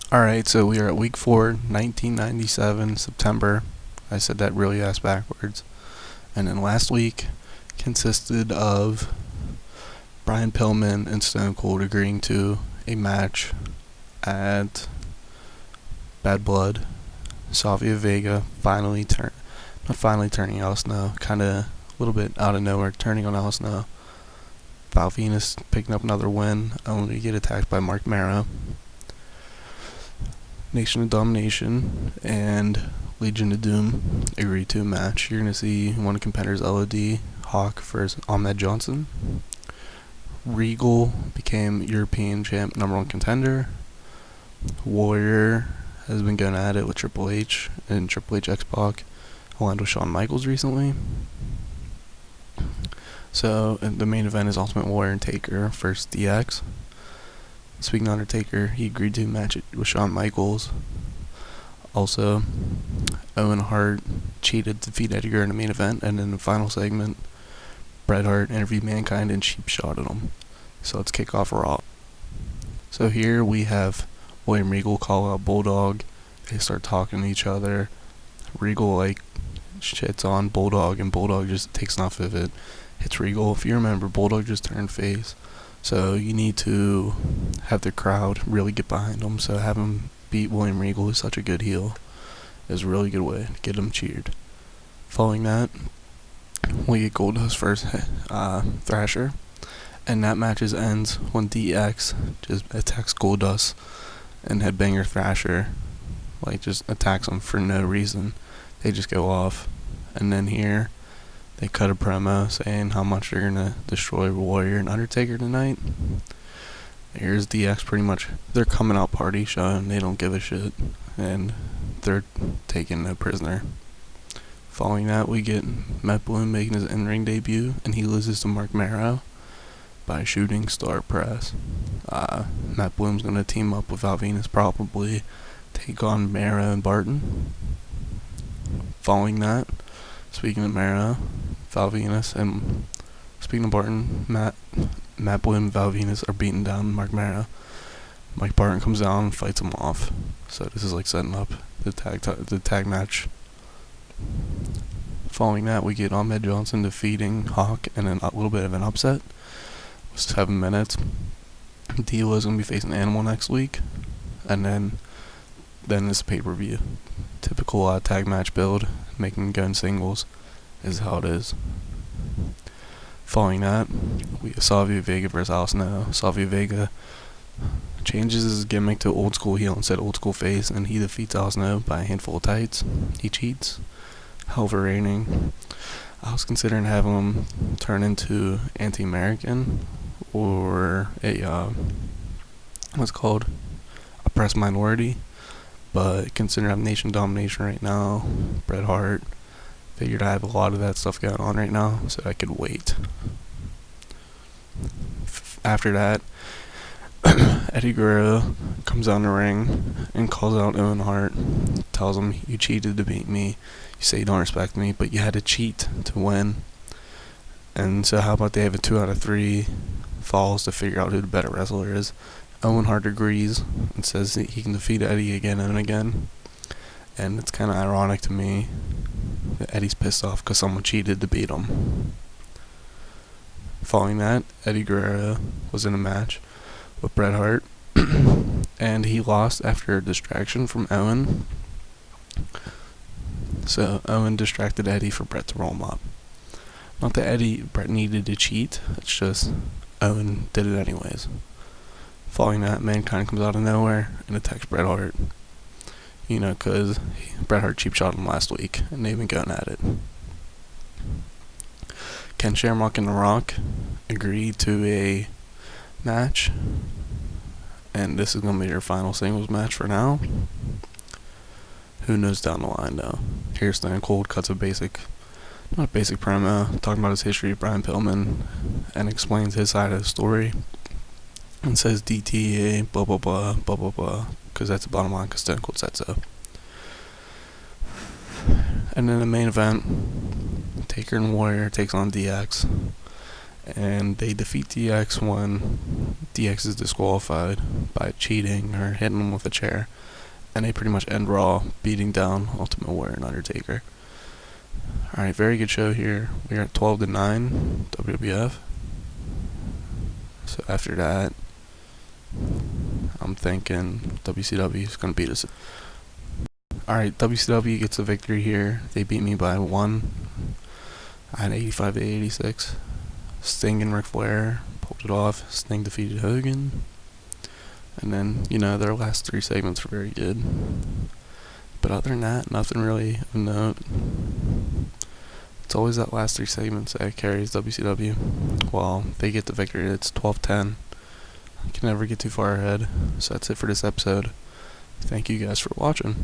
Alright, so we are at week 4, 1997, September. I said that really ass backwards. And then last week consisted of Brian Pillman and Stone Cold agreeing to a match at Bad Blood. Savio Vega not finally turning Al Snow, kind of a little bit out of nowhere, turning on Al Snow. Val Venus picking up another win, only to get attacked by Mark Marrow. Nation of Domination and Legion of Doom agreed to a match. You're going to see one of the competitors, LOD, Hawk versus Ahmed Johnson. Regal became European champ, #1 contender. Warrior has been going at it with Triple H and Triple H X-Pac, aligned with Shawn Michaels recently. So the main event is Ultimate Warrior and Taker versus DX. Speaking of Undertaker, he agreed to match it with Shawn Michaels. Also, Owen Hart cheated to defeat Eddie Guerrero in the main event, and in the final segment, Bret Hart interviewed Mankind and cheap shotted him. So let's kick off Raw. So here we have William Regal call out Bulldog. They start talking to each other. Regal shits on Bulldog, and Bulldog just takes enough of it. Hits Regal. If you remember, Bulldog just turned face. So you need to have the crowd really get behind him. So have him beat William Regal, who's such a good heel, is a really good way to get him cheered. Following that, we get Goldust versus Thrasher. And that match ends when DX just attacks Goldust and Headbanger Thrasher. Just attacks him for no reason. They just go off. And then here, they cut a promo saying how much they're gonna destroy Warrior and Undertaker tonight. Here's DX pretty much their coming out party showing they don't give a shit, and they're taking no prisoner. Following that, we get Matt Bloom making his in-ring debut, and he loses to Mark Marrow by shooting star press. Matt Bloom's gonna team up with Val Venus, probably take on Marrow and Barton. Following that, speaking of Marrow, Val Venus, and speaking of Barton, Matt Bloom and Val Venus are beating down Mark Marrow. Mike Barton comes down and fights him off. So this is setting up the tag match. Following that, we get Ahmed Johnson defeating Hawk in a little bit of an upset. 7 minutes. D'Lo's gonna be facing Animal next week, and then it's pay-per-view. Typical tag match build, making gun singles is how it is. Following that, we have Savio Vega versus Al Snow. Savio Vega changes his gimmick to old school heel instead of old school face, and he defeats Al Snow by a handful of tights. He cheats. Hell of a rating. I was considering having him turn into anti-American or a oppressed minority, but considering I'm Nation Domination right now, Bret Hart, figured I have a lot of that stuff going on right now, so I could wait. After that, Eddie Guerrero comes down the ring and calls out Owen Hart, tells him, "You cheated to beat me. You say you don't respect me, but you had to cheat to win." And so how about they have a 2 out of 3 falls to figure out who the better wrestler is. Owen Hart agrees and says that he can defeat Eddie again and again. And it's kind of ironic to me that Eddie's pissed off because someone cheated to beat him. Following that, Eddie Guerrero was in a match with Bret Hart, and he lost after a distraction from Owen. So Owen distracted Eddie for Bret to roll him up. Not that Bret needed to cheat, it's just Owen did it anyways. Following that, Mankind comes out of nowhere and attacks Bret Hart. Because Bret Hart cheap shot him last week, and they've been going at it. Ken Shamrock and The Rock agreed to a match, and this is going to be their final singles match for now. Who knows down the line, though. Here, Stone Cold cuts not a basic promo, talking about his history of Brian Pillman, and explains his side of the story, and says DTA, blah blah blah, blah blah blah, because that's the bottom line, because Stone Cold said so. And in the main event, Taker and Warrior takes on DX, and they defeat DX when DX is disqualified by cheating or hitting him with a chair, and they pretty much end Raw beating down Ultimate Warrior and Undertaker. Alright, very good show here. We're at 12-9 WWF. So after that, I'm thinking WCW is going to beat us. Alright, WCW gets a victory here. They beat me by 1 at 85-86. Sting and Ric Flair pulled it off. Sting defeated Hogan. And then, their last 3 segments were very good. But other than that, nothing really of note. It's always that last 3 segments that carries WCW. While they get the victory, it's 12-10. I can never get too far ahead. So that's it for this episode. Thank you guys for watching.